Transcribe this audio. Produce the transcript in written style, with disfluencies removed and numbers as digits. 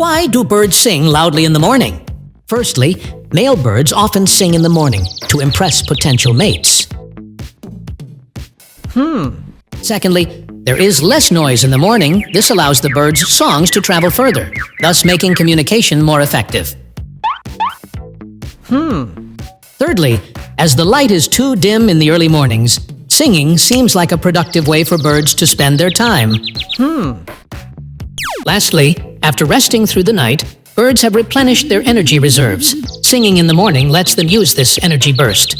Why do birds sing loudly in the morning? Firstly, male birds often sing in the morning to impress potential mates. Secondly, there is less noise in the morning. This allows the birds' songs to travel further, thus making communication more effective. Thirdly, as the light is too dim in the early mornings, singing seems like a productive way for birds to spend their time. Lastly, after resting through the night, birds have replenished their energy reserves. Singing in the morning lets them use this energy burst.